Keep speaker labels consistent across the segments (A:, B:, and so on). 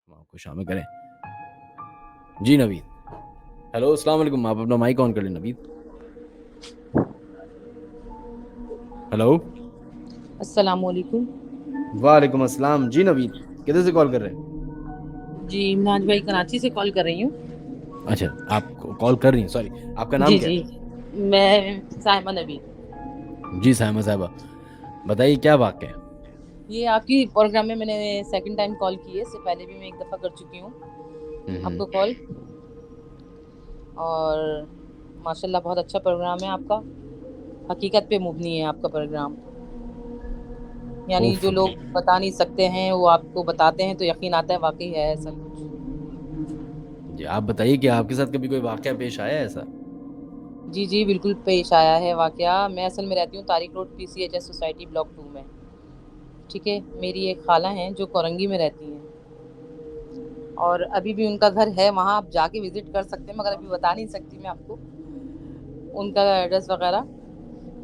A: आपको शामिल करें। जी नवीद। हेलो अस्सलाम वालेकुम। आप अपना माइक ऑन कर लें नवीद। हेलो।
B: अस्सलामुअलैकुम।
A: वालेकुम अस्सलाम। जी नवीद, किधर से कॉल कर रहे हैं?
B: जी इमरान भाई कराची से कॉल कर रही हूँ।
A: अच्छा, आप कॉल कर रही हैं, सॉरी। आपका नाम
B: जी
A: क्या
B: जी,
A: है?
B: मैं साइमा नबी।
A: जी साहिमा साहबा, बताइए क्या वाक़या है?
B: ये आपकी प्रोग्राम में मैंने सेकंड टाइम कॉल की है, इससे पहले भी मैं एक दफ़ा कर चुकी हूँ
A: हम्म।
B: आपको कॉल। और माशाल्लाह बहुत अच्छा प्रोग्राम है आपका। हकीकत पे मुबनी है आपका प्रोग्राम। यानी
A: ओफ।
B: जो लोग बता नहीं सकते हैं वो आपको बताते हैं तो यकीन आता है वाकई है ऐसा कुछ।
A: जी आप बताइए कि आपके साथ कभी कोई वाक़या पेश आया है ऐसा?
B: जी जी बिल्कुल पेश आया है वाकया। मैं असल में रहती हूँ Tariq road PCHS society block 2 में। ठीक है, मेरी एक खाला हैं जो कोरंगी में रहती हैं और अभी भी उनका घर है वहाँ, आप जाके विजिट कर सकते हैं, मगर अभी बता नहीं सकती मैं आपको उनका एड्रेस वगैरह।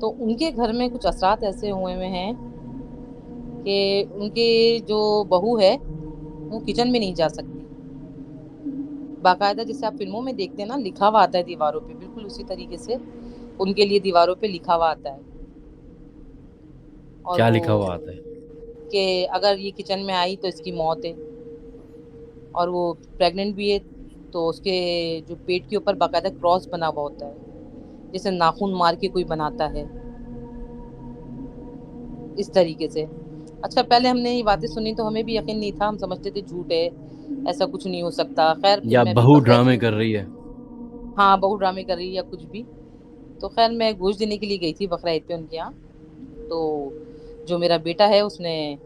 B: तो उनके घर में कुछ असरात ऐसे हुए हुए हैं कि उनके जो बहू है वो किचन में नहीं जा सकती। बाकायदा जैसे आप फिल्मों में देखते हैं ना, लिखा हुआ आता है दीवारों पे, बिल्कुल उसी तरीके से उनके लिए दीवारों पे लिखा हुआ आता है। और
A: क्या
B: वो
A: लिखा हुआ आता है?
B: कि अगर ये किचन में आई तो इसकी मौत है। और वो प्रेग्नेंट भी है, तो उसके जो पेट के ऊपर बाकायदा क्रॉस बना हुआ होता है, जैसे नाखून मार के कोई बनाता है, इस तरीके से। अच्छा, पहले हमने ये बातें सुनी तो हमें भी यकीन नहीं था, हम समझते थे झूठ है, ऐसा कुछ नहीं हो सकता। खैर फिर
A: या
B: मैं भी
A: बहू
B: बकरा ईद
A: ड्रामे
B: पे,
A: कर रही है?
B: हाँ बहू ड्रामे कर रही है या कुछ भी। तो खैर मैं गोश्त देने के लिए गई थी बकरा ईद पे उनके यहाँ। तो जो मेरा बेटा है उसने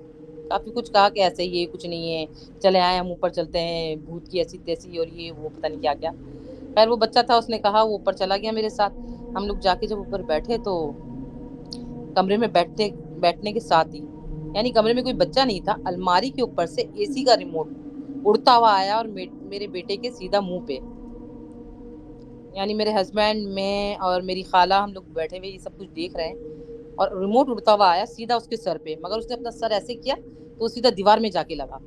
B: काफ़ी कुछ कहा कि ऐसे ही है, कुछ नहीं है, चले आए हम ऊपर चलते हैं, भूत की ऐसी तैसी और ये वो पता नहीं क्या क्या। खैर वो बच्चा था, उसने कहा, वो ऊपर चला गया मेरे साथ। हम लोग जाके जब ऊपर बैठे तो कमरे में बैठने के साथ ही, यानी कमरे में कोई बच्चा नहीं था, अलमारी के ऊपर से AC का रिमोट उड़ता हुआ आया और मेरे बेटे के सीधा मुंह पे। यानी मेरे हस्बैंड, मैं और मेरी खाला, हम लोग बैठे हुए ये सब कुछ देख रहे हैं और रिमोट उड़ता हुआ आया सीधा उसके सर पे, मगर उसने अपना सर ऐसे किया तो सीधा दीवार में जाके लगा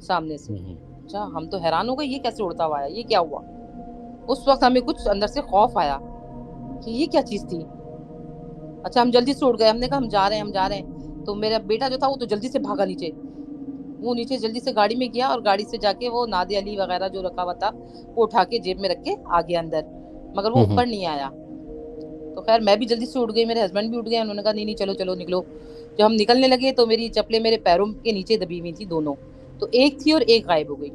B: सामने से।
A: हम्म।
B: अच्छा, हम तो हैरान हो गए, ये कैसे उड़ता हुआ आया, ये क्या हुआ। उस वक्त हमें कुछ अंदर से खौफ आया कि ये क्या चीज थी। अच्छा, हम जल्दी से उठ गए, हमने कहा हम जा रहे हैं, हम जा रहे हैं। तो मेरा बेटा जो था वो तो जल्दी से भागा नीचे। वो नीचे जल्दी से गाड़ी में गया और गाड़ी से जाके वो नादे अली वगैरह जो रखा हुआ था वो उठा के जेब में रख के आ गया अंदर, मगर वो
A: हम्म।
B: ऊपर नहीं आया। तो खैर मैं भी जल्दी से उठ गई, मेरे हस्बैंड भी उठ गए, उन्होंने कहा नहीं नहीं चलो चलो निकलो। जब हम निकलने लगे तो मेरी चप्पलें मेरे पैरों के नीचे दबी हुई थी दोनों, तो एक थी और एक गायब हो गई।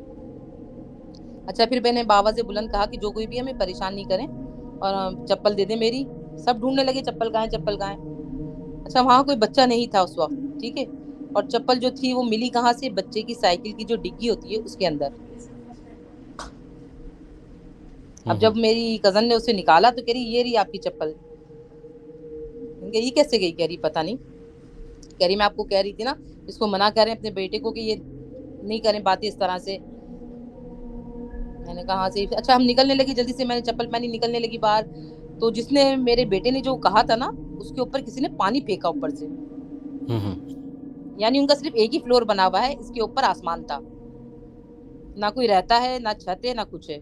B: अच्छा, फिर मैंने बाबा से बुलंद कहा कि जो कोई भी हमें परेशान नहीं करें और चप्पल दे दे मेरी। सब ढूंढने लगे चप्पल कहाँ है, चप्पल कहाँ है। अच्छा, वहाँ कोई बच्चा नहीं था उस वक्त, ठीक है। और चप्पल जो थी वो मिली कहाँ से, बच्चे की साइकिल की जो डिग्गी होती है उसके अंदर। अब
A: हम्म।
B: जब मेरी कजन ने उसे निकाला तो कह रही ये रही आपकी चप्पल। ये कैसे गई, कह रही पता नहीं। कह रही मैं आपको कह रही थी ना, इसको मना करें अपने बेटे को कि ये नहीं करें बातें इस तरह से। मैंने कहा हाँ सही। अच्छा, हम निकलने लगी जल्दी से, मैंने चप्पल पहनी, निकलने लगी बाहर। तो जिसने, मेरे बेटे ने जो कहा था ना, उसके ऊपर किसी ने पानी फेंका ऊपर से।
A: हम्म।
B: यानी उनका सिर्फ एक ही फ्लोर बना हुआ है, इसके ऊपर आसमान था, ना कोई रहता है, ना छत है, ना कुछ है।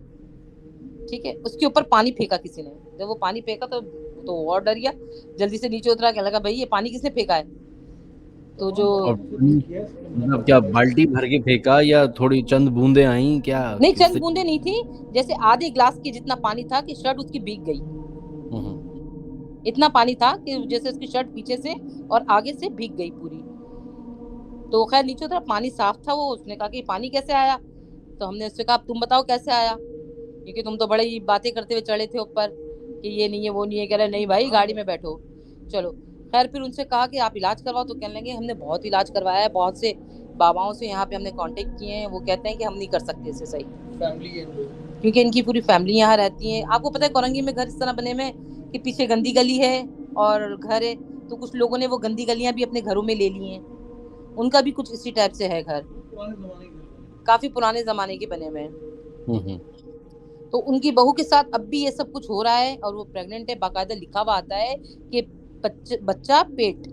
B: ठीक है, उसके ऊपर पानी फेंका किसी ने। जब वो पानी फेंका तो और डर गया, जल्दी से नीचे उतरा, कहने लगा भाई ये पानी किसने फेंका है। तो जो,
A: और मतलब क्या बाल्टी भर के फेंका या थोड़ी चंद बूंदे आई क्या?
B: नहीं
A: किस
B: चंद बूंदे नहीं थी, जैसे आधे ग्लास के जितना पानी था कि शर्ट उसकी भीग गई।
A: हम्म।
B: इतना पानी था कि जैसे उसकी शर्ट पीछे से और आगे से भीग गई पूरी। तो खैर नीचे उतरा, पानी साफ था। वो उसने कहा कि पानी कैसे आया। तो हमने उससे कहा तुम बताओ कैसे आया, क्योंकि तुम तो बड़े ही बातें करते हुए चढ़े थे ऊपर कि ये नहीं है वो नहीं है। कह रहे नहीं भाई गाड़ी में बैठो चलो। खैर फिर उनसे कहा कि आप इलाज करवाओ, तो कहने लगे हमने बहुत इलाज करवाया है, बहुत से बाबाओं से यहाँ पे हमने कांटेक्ट किए हैं, वो कहते हैं कि हम नहीं कर सकते इसे सही, फैमिली है क्योंकि इनकी पूरी फैमिली यहाँ रहती है। आपको पता है कोरंगी में घर इस तरह बने में कि पीछे गंदी गली है और घर है, तो कुछ लोगों ने वो गंदी गलियां भी अपने घरों में ले ली हैं। उनका भी कुछ इसी टाइप से है घर, काफी पुराने जमाने के बने हुए हैं।
A: हम्म।
B: तो उनकी बहू के साथ अब भी ये सब कुछ हो रहा है और वो प्रेग्नेंट है, बाकायदा लिखा हुआ आता है कि बच्चा पेट,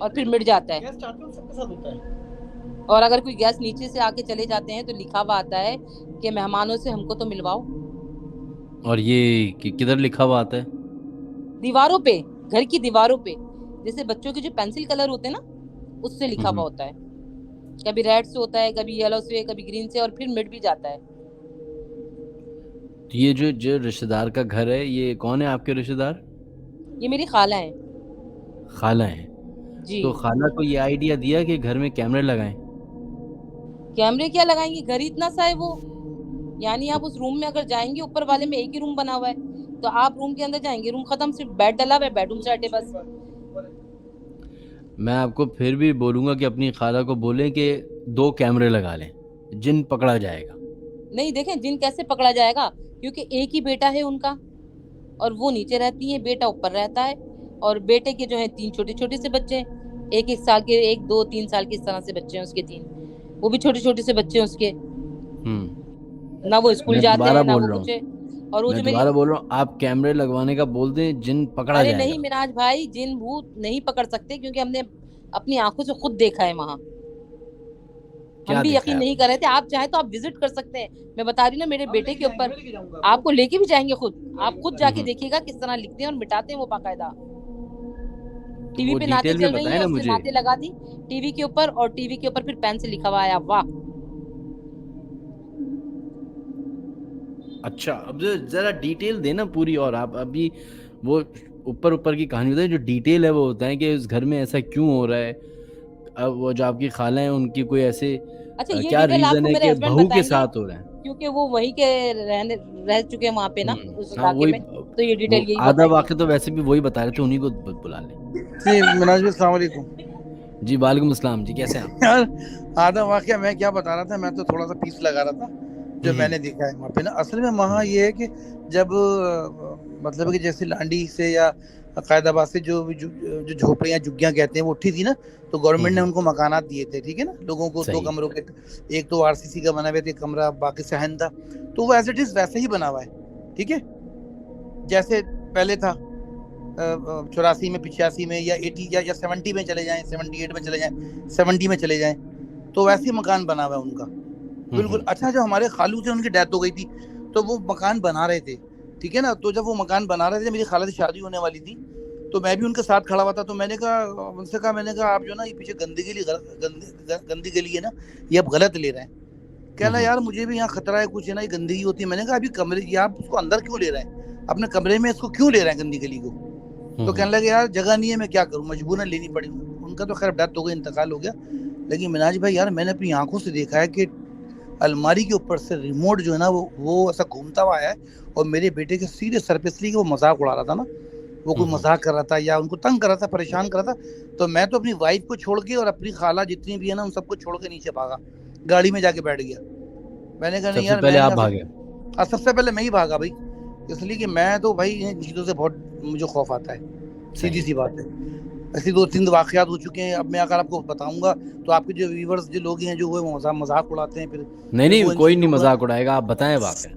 B: और फिर मिट जाता है। सबके साथ होता है। और अगर कोई गेस्ट नीचे से आके चले जाते हैं तो लिखा हुआ आता है कि मेहमानों से हमको तो मिलवाओ।
A: और ये किधर लिखा हुआ आता है?
B: दीवारों पे, घर की दीवारों पे, जैसे बच्चों के जो पेंसिल कलर होते हैं ना, उससे लिखा हुआ
A: हम्म।
B: होता है। कभी रेड से होता है, कभी येलो से, कभी ग्रीन से, और फिर मिट भी जाता है।
A: तो ये जो जो रिश्तेदार का घर है, ये कौन है आपके रिश्तेदार?
B: ये मेरी खाला है।
A: खाला है।
B: जी।
A: तो खाला को ये आइडिया दिया कि घर में कैमरे लगाएं?
B: कैमरे क्या लगाएंगे, घर ही इतना सा है वो। यानी
A: तो
B: आप उस रूम में अगर जाएंगे, ऊपर वाले में एक ही रूम बना हुआ है, तो आप रूम के अंदर जाएंगे, रूम खत्म, सिर्फ बेड डला हुआ है, बेडरूम सेट है बस।
A: मैं आपको फिर भी बोलूंगा कि अपनी खाला को बोलें कि 2 कैमरे लगा लें, जिन पकड़ा जाएगा।
B: नहीं, देखें जिन कैसे पकड़ा जाएगा, क्योंकि एक ही बेटा है उनका, और वो नीचे रहती है, बेटा ऊपर रहता है। और बेटे के जो है 3 छोटे छोटे से बच्चे हैं, 1 1 साल के, 1 2 3 साल के, इस तरह से बच्चे हैं उसके 3। वो भी छोटे छोटे से बच्चे हैं उसके। ना वो स्कूल
A: मैं
B: जाते
A: दोबारा
B: हैं, ना
A: बोल
B: वो
A: रहा
B: कुछ है।
A: हूँ,
B: और वो
A: मैं
B: जो मेरी,
A: दोबारा बोल रहा हूँ, आप कैमरे लगवाने का बोल दें, जिन पकड़ा
B: अरे
A: जाएगा।
B: नहीं मिराज भाई, जिन भूत नहीं पकड़ सकते, क्योंकि हमने अपनी आंखों से खुद देखा है वहां। हम
A: क्या
B: भी
A: देखा
B: यकीन
A: है
B: नहीं
A: आपने?
B: कर रहे थे। आप चाहे तो आप विजिट कर सकते हैं। मैं बता रही हूँ ना, मेरे बेटे के ऊपर आपको लेके भी जाएंगे खुद, आप खुद जाके
A: हम्म।
B: देखिएगा किस तरह लिखते हैं और मिटाते हैं वो बाकायदा।
A: तो
B: टीवी
A: वो
B: पे नाते
A: डिटेल में
B: चल रही
A: बताए
B: हैं,
A: ना
B: उसने
A: मुझे।
B: नाते लगा दी टीवी के ऊपर, और टीवी के ऊपर फिर पेन से लिखा हुआ आया, वाह।
A: अच्छा, अब जरा डिटेल देना पूरी, और आप अभी वो ऊपर ऊपर की कहानी बताइए, जो डिटेल है वो होता है कि उस घर में ऐसा क्यों हो रहा है। अब वो जो आपकी खाला है, उनकी कोई ऐसे
B: अच्छा, ये
A: क्या
B: डिटेल
A: रीजन
B: आपको
A: है
B: मेरे
A: कि
B: हस्बैंड
A: बहू के
B: बताएंगे,
A: साथ हो रहा है?
B: क्योंकि वो वहीं के रह चुके हैं वहां पे ना, उस
A: हाँ
B: इलाके
A: वही।
B: में, तो ये
A: वो
B: डिटेल यही
A: आधा
B: बताएंगे।
A: वाक्य तो वैसे भी वही बता रहे थे, उन्हीं को बुला लें।
C: जी मिनाज भाई अस्सलाम वालेकुम।
A: जी वालेकुम अस्सलाम जी, कैसे हैं आप?
C: यार आधा वाकया मैं क्या बता रहा था, मैं तो थोड़ा सा पीस लगा रहा था जो
A: हम्म।
C: मैंने देखा है वहाँ पे ना। असल में वहाँ ये है कि जब मतलब कि जैसे लांडी से या कायदाबाद से जो झोपड़ियाँ झुग्गियाँ कहते हैं वो उठी थी ना, तो गवर्नमेंट ने
A: हम्म।
C: उनको मकानात दिए थे, ठीक है ना, लोगों को 2
A: सही।
C: कमरों के। एक तो आरसीसी का बना हुआ था, एक कमरा बाकी सहन था। तो वो एज इट इज वैसे ही बना हुआ है, ठीक है, जैसे पहले था। 84 में, 85 में, या 80 या 70 में चले जाएं, 78 में चले जाएं, 70 में चले जाएं, तो वैसे ही मकान बना हुआ है उनका, बिल्कुल। अच्छा, जब हमारे खालू थे उनकी डेथ हो गई थी, तो वो मकान बना रहे थे, ठीक है ना। तो जब वो मकान बना रहे थे, मेरी खाला से शादी होने वाली थी, तो मैं भी उनके साथ खड़ा हुआ था। तो मैंने कहा, उनसे कहा, मैंने कहा आप जो ना ये पीछे गंदी गली है ना, ये आप गलत ले रहे हैं। कहना यार मुझे भी यहाँ खतरा है कुछ, है ना, ये गंदगी होती है। मैंने कहा अभी कमरे, ये आप उसको अंदर क्यों ले रहे हैं, अपने कमरे में इसको क्यों ले रहे हैं गंदी गली को। तो कहने लगे यार जगह नहीं है, मैं क्या करूँ, मजबूरन लेनी पड़ी। उनका तो खैर डेथ हो गई, इंतकाल हो गया। लेकिन मिनाज भाई यार, मैंने अपनी आंखों से देखा है कि अलमारी के ऊपर से रिमोट जो है ना, वो ऐसा घूमता हुआ है, और मेरे बेटे के सीधे सर पे, इसलिए कि वो मजाक उड़ा रहा था ना, वो कोई मजाक कर रहा था या उनको तंग कर रहा था, परेशान कर रहा था। तो मैं तो अपनी वाइफ को छोड़ के और अपनी खाला जितनी भी है ना, उन सबको छोड़ के नीचे भागा, गाड़ी में जाके बैठ गया। मैंने कहा नहीं
A: सबसे
C: यार,
A: पहले
C: मैं
A: आप
C: नहीं
A: भागे?
C: सबसे पहले मैं ही भागा भाई, इसलिए कि मैं तो भाई इन चीज़ों से बहुत मुझे खौफ आता है, सीधी सी बात है। ऐसी 2 3 वाकयात हो चुके हैं। अब मैं अगर आपको बताऊंगा तो आपके जो व्यूवर्स, जो लोग हैं, जो वो मजाक उड़ाते हैं,
A: नहीं
C: फिर
A: नहीं,
C: वो इन
A: कोई नहीं
C: चीज़ों को
A: मजाक उड़ाएगा, आप बताएं वाकया।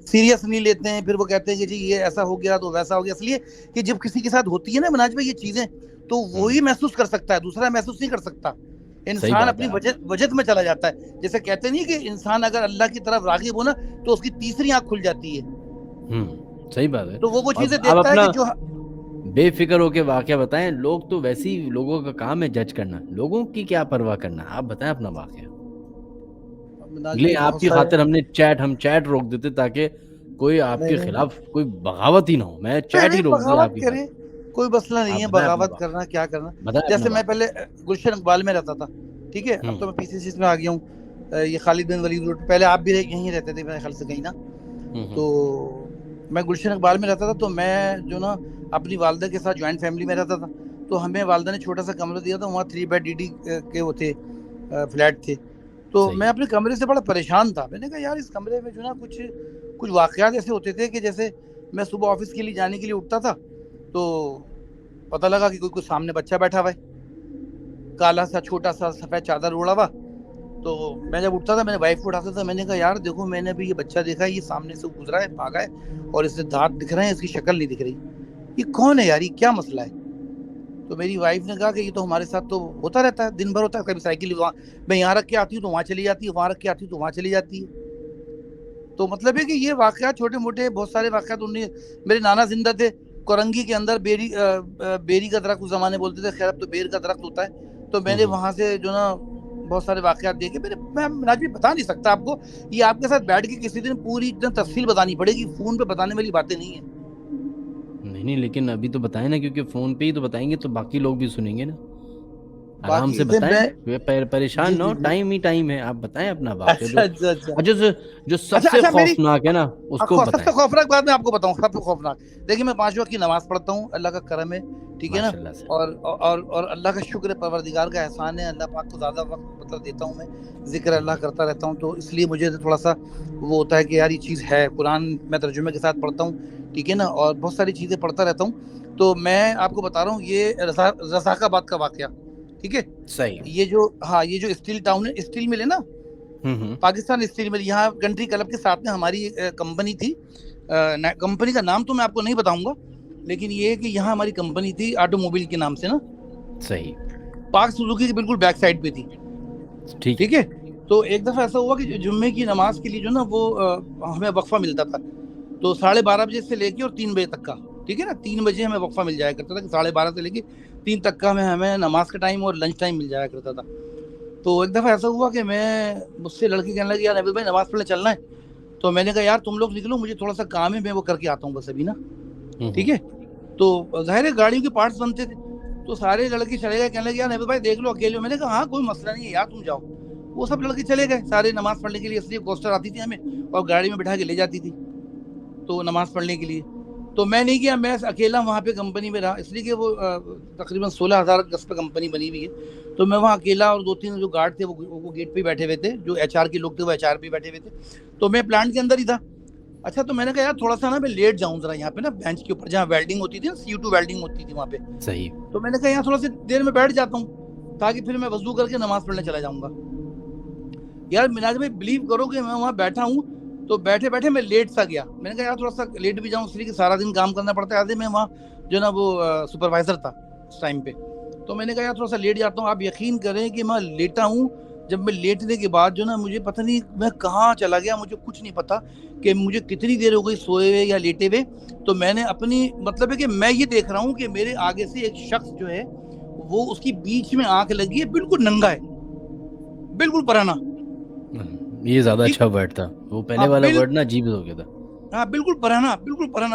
C: सीरियस नहीं लेते हैं। फिर वो कहते हैं कि जी ये ऐसा हो गया तो वैसा हो गया, इसलिए कि जब किसी के साथ होती है ना मनाज भाई ये चीजें, तो वो ही महसूस कर सकता है, दूसरा महसूस नहीं कर सकता।
A: सही
C: इंसान
A: बात
C: अपनी
A: है।
C: वजह में चला जाता है। जैसे कहते नहीं कि इंसान अगर अल्लाह की तरफ रागिब हो ना, तो उसकी तीसरी आंख खुल जाती है।
A: सही बात है।
C: तो वो चीजें
A: और आप
C: देखता है
A: अपना
C: कि जो
A: बेफिक्र होके वाकया बताएं, लोग तो वैसे ही, लोगों का काम है जज करना, लोगों की क्या परवाह करना। आप बताएं अपना वाकया।
C: मनाज
A: इसलिए
C: भाई बहुत
A: आपकी
C: सारे।
A: खातिर हम चैट रोक देते, ताकि कोई
C: नहीं
A: आपके
C: नहीं
A: खिलाफ कोई बगावत ही ना हो। मैं चैट
C: नहीं,
A: ही रोक दिया
C: बगावत
A: आपकी
C: करे,
A: खातिर।
C: कोई मसला नहीं
A: आप
C: है
A: बताएं अपना
C: बगावत
A: वाकया।
C: करना, क्या करना।
A: बताएं अपना
C: जैसे मैं
A: वाकया।
C: पहले गुलशन इकबाल में रहता था, ठीक है, अब तो मैं पीसीसी में आ गया हूँ। ये खालिद बिन वलीद रोड, पहले आप भी यहीं रहते थे मेरे ख्याल से कहीं ना। तो मैं गुलशन इकबाल में रहता था, तो मैं जो ना अपनी वालदा के साथ ज्वाइंट फैमिली में रहता था। तो हमें वालदा ने छोटा सा कमरा दिया था, वहाँ 3 बेड डीडी के वो थे, फ्लैट थे। तो
A: सही।
C: मैं अपने कमरे से बड़ा परेशान था। मैंने कहा यार इस कमरे में जो ना कुछ कुछ वाकयात ऐसे होते थे कि जैसे मैं सुबह ऑफिस के लिए जाने के लिए उठता था, तो पता लगा कि कोई सामने बच्चा बैठा हुआ है, काला सा छोटा सा सफेद चादर ओढ़ा हुआ। तो मैं जब उठता था, मैंने वाइफ को उठाता था, मैंने कहा यार देखो, मैंने अभी ये बच्चा देखा है, ये सामने से गुजरा है, भागा है, और इससे दांत दिख रहे हैं, इसकी शक्ल नहीं दिख रही, ये कौन है यार, ये क्या मसला है। तो मेरी वाइफ ने कहा कि ये तो हमारे साथ तो होता रहता है, दिन भर होता है, कभी साइकिल मैं यहाँ रख के आती हूँ तो वहाँ चली जाती है, वहाँ रख के आती हूँ तो वहाँ चली जाती है। तो मतलब है कि ये वाकयात छोटे मोटे बहुत सारे वाकयात उन्हें, मेरे नाना जिंदा थे, कोरंगी के अंदर बेरी का दरख्त उस जमाने बोलते थे, खैर अब तो बेर का दरख्त होता है। तो मैंने वहां से जो ना बहुत सारे वाकयात देखे। मैं नाजी बता नहीं सकता आपको, ये आपके साथ बैठ के किसी दिन पूरी तफसील बतानी पड़ेगी, फोन पे बताने वाली बातें नहीं है।
A: नहीं, लेकिन अभी तो बताएं ना, क्योंकि फोन पे ही तो बताएंगे तो बाकी लोग भी सुनेंगे ना। आराम से बताएं, परेशान ना हो, टाइम ही टाइम है, आप बताएं अपना वाकया। जो सबसे खौफनाक है ना उसको बताएं।
C: सबसे खौफनाक बात मैं आपको बताऊं, सबसे खौफनाक, देखिए मैं 5 वक्त की नमाज पढ़ता हूँ, अल्लाह का करम है, ठीक है ना, और अल्लाह का शुक्र है, परवरदिगार का एहसान है, अल्लाह पाक को ज्यादा वक्त मतलब देता हूँ मैं, जिक्र अल्लाह करता रहता हूँ, तो इसलिए मुझे थोड़ा सा वो होता है कि यार ये चीज़ है। कुरान मैं तर्जुमे के साथ पढ़ता हूँ, ठीक है ना, और बहुत सारी चीज़ें पढ़ता रहता हूँ। तो मैं आपको बता रहा हूँ ये रज़ाकाबाद का वाकया, ठीक है,
A: सही।
C: ये जो स्टील टाउन है, स्टील मिल है ना, पाकिस्तान स्टील मिल, यहाँ कंट्री क्लब के साथ में हमारी कंपनी थी। कंपनी का नाम तो मैं आपको नहीं बताऊंगा, लेकिन ये है कि यहाँ हमारी कंपनी थी ऑटोमोबाइल के नाम से ना,
A: सही,
C: पार्क सुजुकी की बिल्कुल बैक साइड पे थी, ठीक है। तो एक दफा ऐसा हुआ कि जुम्मे की नमाज के लिए जो ना वो हमें वक्फा मिलता था, तो 12:30 बजे से लेके और 3 बजे तक का, ठीक है ना, 3 बजे हमें वक्फा मिल जाया करता था कि 12:30 से लेके 3 तक का हमें नमाज का टाइम और लंच टाइम मिल जाया करता था। तो एक दफा ऐसा हुआ कि मैं मुझसे लड़की कहने लगी, यार नबील भाई नमाज पढ़ने चलना है। तो मैंने कहा यार तुम लोग निकलो, मुझे थोड़ा सा काम है, मैं वो करके आता हूँ बस अभी ना, ठीक है। तो जाहिर है गाड़ियों के पार्ट्स बनते थे, तो सारे लड़के चले गए, कहने लगे यार नबील भाई देख लो अकेले। मैंने कहा हाँ कोई मसला नहीं है यार, तुम जाओ। वो सब लड़के चले गए सारे नमाज पढ़ने के लिए, इसलिए कोस्टर आती थी हमें और गाड़ी में बिठा के ले जाती थी तो नमाज पढ़ने के लिए। तो मैं नहीं गया, मैं अकेला वहाँ पे कंपनी में रहा, इसलिए कि वो तकरीबन 16,000 गज पे कंपनी बनी हुई है। तो मैं वहाँ अकेला और 2-3 जो गार्ड थे वो गेट पे बैठे हुए थे, जो HR के लोग थे वो HR पे बैठे हुए थे, तो मैं प्लांट के अंदर ही था। अच्छा, तो मैंने कहा यार थोड़ा सा ना मैं लेट जाऊँ जरा यहाँ पे ना बेंच के ऊपर, जहाँ वेल्डिंग होती थी ना, CO2 वेल्डिंग होती थी वहाँ पे।
A: सही।
C: तो मैंने कहा यहाँ थोड़ा सी देर में बैठ जाता हूँ ताकि फिर मैं वजू करके नमाज पढ़ने चला जाऊँगा। यार मिनाज भाई बिलीव करो कि मैं वहाँ बैठा हूँ, तो बैठे बैठे मैं लेट सा गया। मैंने कहा यार थोड़ा सा लेट भी जाऊँ, इसलिए कि सारा दिन काम करना पड़ता है। आधे मैं वहाँ जो ना वो सुपरवाइजर था उस टाइम पे, तो मैंने कहा यार थोड़ा सा लेट जाता हूँ। आप यकीन करें कि मैं लेटा हूँ, जब मैं लेटने के बाद जो ना मुझे पता नहीं मैं कहाँ चला गया, मुझे कुछ नहीं पता कि मुझे कितनी देर हो गई सोए हुए या लेटे हुए। तो मैंने अपनी मतलब है कि मैं ये देख रहा हूँ कि मेरे आगे से एक शख्स जो है वो उसकी बीच में आंख लगी है, बिल्कुल नंगा है, बिल्कुल पराना।
A: ये ज्यादा अच्छा वर्ड था, वो पहले वाला वर्ड ना अजीब हो गया था।
C: हाँ बिल्कुल पराना,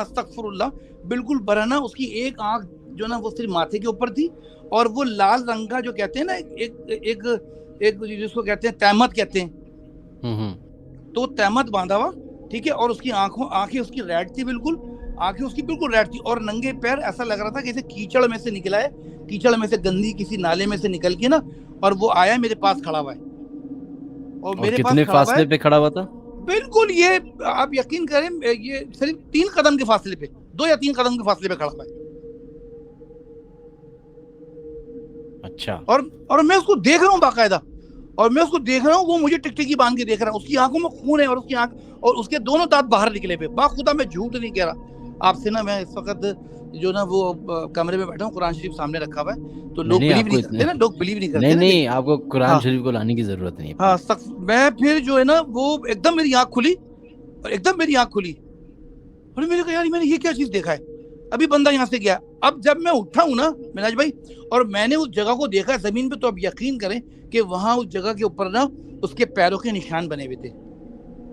C: अस्तगफुरुल्लाह, बिल्कुल पराना। उसकी एक आंख जो ना वो सिर्फ माथे के ऊपर थी, और वो लाल रंग का जो कहते हैं ना एक जिसको कहते हैं तहमत कहते हैं, तो तहमत बांधा हुआ, ठीक है, और उसकी आंखें उसकी रेड थी, बिल्कुल आंखें उसकी बिल्कुल रेड थी, और नंगे पैर। ऐसा लग रहा था कि जैसे कीचड़ में से निकला है, कीचड़ में से गंदी किसी नाले में से निकल के ना, और वो आया मेरे पास खड़ा हुआ है। और मेरे
A: कितने फासले पे खड़ा हुआ था?
C: बिल्कुल, ये आप यकीन करें, ये सिर्फ 3 कदम के फासले पे, 2 या 3 कदम के फासले पे खड़ा हुआ है।
A: अच्छा।
C: और मैं उसको देख रहा हूँ बाकायदा, और मैं उसको देख रहा हूँ, वो मुझे टिकटिकी बांध के देख रहा है। उसकी आंखों में खून है, और उसकी आंख और उसके दोनों दांत बाहर निकले पे। बाखुदा मैं झूठ नहीं कह रहा आपसे ना, मैं इस वक्त जो ना वो कमरे में बैठा हूँ, कुरान शरीफ सामने रखा हुआ है, तो लोग बिलीव नहीं करते ना, लोग बिलीव नहीं करते।
A: नहीं, आपको कुरान शरीफ को लाने की जरूरत नहीं है।
C: हाँ, मैं फिर जो है ना वो एकदम मेरी आंख खुली, और मैंने कहा यार मैंने ये क्या चीज देखा है, अभी बंदा यहाँ से गया। अब जब मैं उठा हूँ ना मिनाज भाई, और मैंने उस जगह को देखा जमीन पे, तो अब यकीन करें कि वहां उस जगह के ऊपर ना उसके पैरों के निशान बने हुए थे,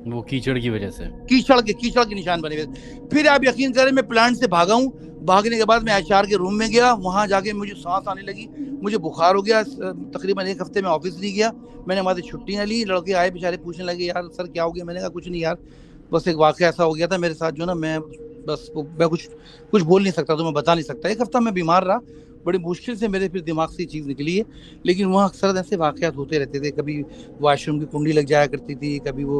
A: वो कीचड़ की वजह से,
C: कीचड़ के निशान बने हुए थे। फिर आप यकीन करें मैं प्लांट से भागा हूँ, भागने के बाद मैं HR के रूम में गया, वहां जाके मुझे सांस आने लगी, मुझे बुखार हो गया, तकरीबन 1 हफ्ते में ऑफिस नहीं गया, मैंने वहां से छुट्टियां ली। लड़के आए बेचारे, पूछने लगे यार सर क्या हो गया। मैंने कहा कुछ नहीं यार, बस एक वाकया ऐसा हो गया था मेरे साथ जो ना, मैं कुछ बोल नहीं सकता, तो मैं बता नहीं सकता। 1 हफ्ता मैं बीमार रहा, बड़ी मुश्किल से मेरे फिर दिमाग से चीज़ निकली है, लेकिन वहाँ अक्सर ऐसे वाकयात होते रहते थे। कभी वॉशरूम की कुंडी लग जाया करती थी, कभी वो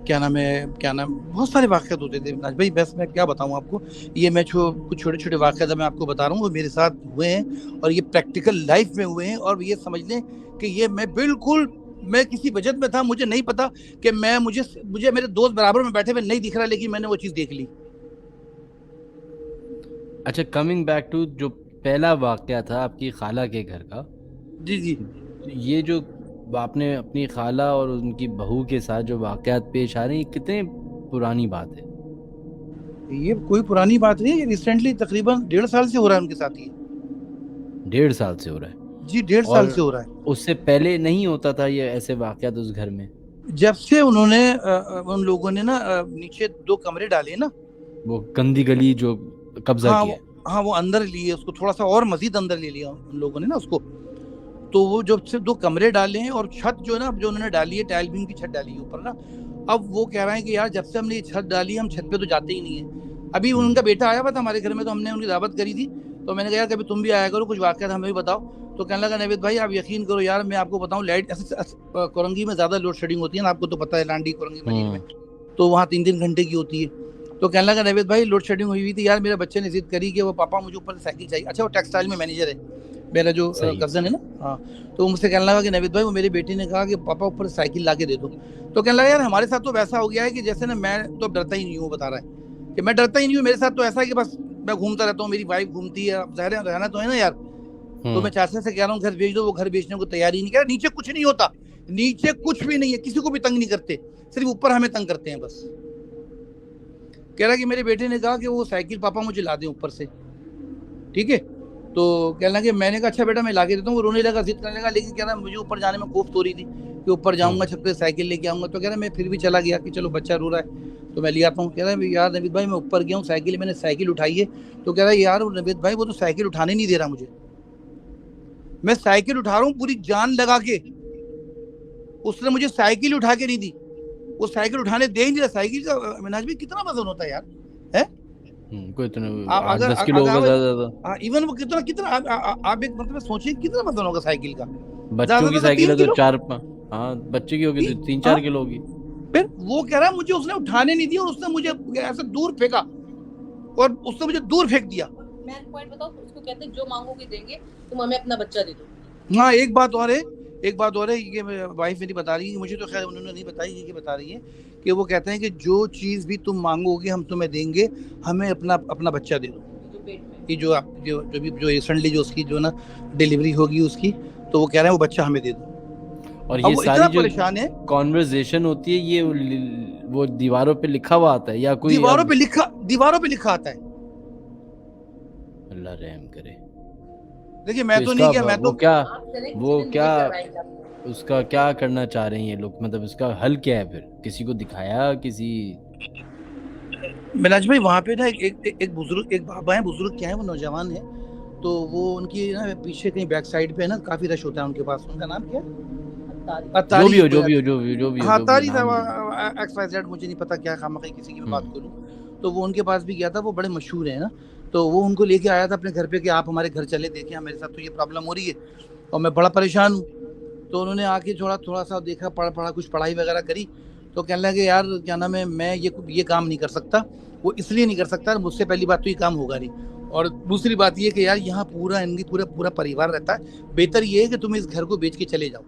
C: क्या नाम बहुत सारे वाकयात होते थे नाज भाई, बस मैं क्या बताऊँ आपको। ये मैं कुछ छोटे छोटे वाकयात मैं आपको बता रहा हूँ, वो मेरे साथ हुए हैं, और ये प्रैक्टिकल लाइफ में हुए हैं। और ये समझ लें कि ये मैं किसी बजट में था, मुझे नहीं पता कि मुझे मेरे दोस्त बराबर में बैठे हुए नहीं दिख रहा, लेकिन मैंने वो चीज़ देख ली।
A: अच्छा, कमिंग बैक टू जो पहला वाकया था आपकी खाला के घर का।
C: जी जी।
A: ये जो आपने अपनी खाला और उनकी बहू के साथ जो वाकयात पेश आ रहे हैं, ये कितने पुरानी बात है?
C: ये कोई पुरानी बात नहीं है, ये रिसेंटली तकरीबन 1.5 साल से हो रहा है उनके साथ। ये
A: 1.5 साल से हो रहा है?
C: जी 1.5 साल से हो रहा है।
A: उससे पहले नहीं होता था ये ऐसे वाकयात उस घर में?
C: जब से उन्होंने उन लोगों ने ना नीचे 2 कमरे डाले ना,
A: वो गंदी गली जो कब्जा
C: हाँ
A: किया।
C: हाँ वो अंदर लिए उसको, थोड़ा सा और मजीद अंदर ले लिया उन लोगों ने ना उसको। तो वो जब से 2 कमरे डाले हैं और छत जो है ना जो उन्होंने डाली है, टाइल बीम की छत डाली है ऊपर ना, अब वो कह रहे हैं कि यार जब से हमने ये छत डाली हम छत पे तो जाते ही नहीं है। अभी उनका बेटा आया हुआ था हमारे घर में, तो हमने उनकी दावत करी थी, तो मैंने कहा यार कभी तुम भी आया करो, कुछ वाकयात हमें भी बताओ। तो कहने लगा नवेद भाई आप यकीन करो यार, मैं आपको बताऊं लाइट कोरंगी में ज्यादा लोड शेडिंग होती है ना, आपको तो पता है लांडी कोरंगी मंडी में, तो वहाँ 3-3 घंटे की होती है। तो कहने लगा नवेद भाई लोड शेडिंग हुई थी यार, मेरे बच्चे ने जिद करी कि वो पापा मुझे ऊपर साइकिल चाहिए। अच्छा वो टेक्सटाइल में मैनेजर है मेरा जो कजन है ना, हाँ, तो मुझसे कहने लगा कि नवेद भाई वो मेरी बेटी ने कहा कि पापा ऊपर साइकिल ला के दे दो। तो कहने लगा यार हमारे साथ तो वैसा हो गया है कि जैसे ना मैं तो डरता ही नहीं हूँ, बता रहा है कि मैं डरता ही नहीं हूँ, मेरे साथ तो ऐसा है कि बस मैं घूमता रहता हूँ, मेरी वाइफ घूमती है, अब ज़ाहिर है रहना तो है ना यार। तो मैं चाचा से कह रहा हूँ घर भेज दो, वो घर बेचने को तैयार ही नहीं। कह रहा नीचे कुछ नहीं होता, नीचे कुछ भी नहीं है, किसी को भी तंग नहीं करते, सिर्फ ऊपर हमें तंग करते हैं बस। कह रहा कि मेरे बेटे ने कहा कि वो साइकिल पापा मुझे ला दें ऊपर से, ठीक है। तो कहने लगे, मैंने कहा अच्छा बेटा मैं ला के देता हूँ। वो रोने लगा, जिद करने लगा, लेकिन कह रहा मुझे ऊपर जाने में खौफ तो रही थी कि ऊपर जाऊंगा छत पे साइकिल लेके आऊंगा। तो कह रहा मैं फिर भी चला गया कि चलो बच्चा रो रहा है तो मैं ले आता हूँ। कह रहा है यार नवीद भाई मैं ऊपर गया हूँ, साइकिल मैंने साइकिल उठाई है। तो कह रहा है यार नवीद भाई वो तो साइकिल उठाने नहीं दे रहा मुझे, मैं साइकिल उठा रहा हूँ पूरी जान लगा के, उसने मुझे साइकिल उठा के नहीं दी, वो साइकिल उठाने दे ही नहीं रहा। साइकिल का मिनाज भी कितना वजन होता है यार, है
A: कोई इतना 8-10 किलो होगा ज्यादा।
C: इवन वो कितना आप एक मतलब सोचिए कितना वजन होगा साइकिल का।
A: बच्चों की साइकिल है तो 4, हाँ बच्चे की होगी तो 3-4 किलो होगी।
C: फिर वो कह रहा है मुझे उसने उठाने नहीं दिया और उसने मुझे ऐसे दूर फेंका और उसने मुझे दूर फेंक दिया।
B: मैं पॉइंट बताओ, उसको कहते हैं जो मांगोगे देंगे, तुम हमें अपना बच्चा दे दो।
C: हाँ एक बात और है, ये वाइफ मेरी बता रही है, मुझे तो खैर उन्होंने नहीं बताई, ये बता रही है कि वो कहते हैं कि जो चीज़ भी तुम मांगोगे हम तुम्हें देंगे, हमें अपना बच्चा दे दो। कि जो रिसेंटली जो उसकी जो ना डिलीवरी होगी उसकी, तो वो कह रहे हैं वो बच्चा हमें दे दो।
A: और ये सारी जो कॉन्वर्सेशन होती है ये वो दीवारों पे लिखा हुआ आता है या कोई
C: दीवारों पे लिखा आता है?
A: अल्लाह रहम करे।
C: देखिए मैं तो नहीं किया, मैं तो
A: वो क्या उसका क्या करना चाह रहे हैं ये लोग, मतलब उसका हल क्या है? फिर किसी को दिखाया, किसी
C: मिनाज भाई वहाँ पे ना एक बुजुर्ग, एक बाबा है, बुजुर्ग क्या है वो नौजवान है, तो वो उनकी ना पीछे कहीं बैक साइड पे है ना काफी रश होता है उनके पास। उनका नाम क्या है?
A: जो भी हो
C: हाँ तारी था XYZ, मुझे नहीं पता क्या खामखी किसी की मैं बात करूँ। तो वो उनके पास भी गया था, वो बड़े मशहूर है ना, तो वो उनको लेके आया था अपने घर पे कि आप हमारे घर चले, देखें मेरे साथ तो ये प्रॉब्लम हो रही है और मैं बड़ा परेशान हूँ। तो उन्होंने आके थोड़ा सा देखा, पढ़ा कुछ पढ़ाई वगैरह करी, तो कहने लगे यार क्या नाम है मैं ये काम नहीं कर सकता। वो इसलिए नहीं कर सकता, मुझसे पहली बात तो ये काम होगा नहीं, और दूसरी बात ये कि यार यहाँ पूरा परिवार रहता है, बेहतर ये है कि तुम इस घर को बेच के चले जाओ।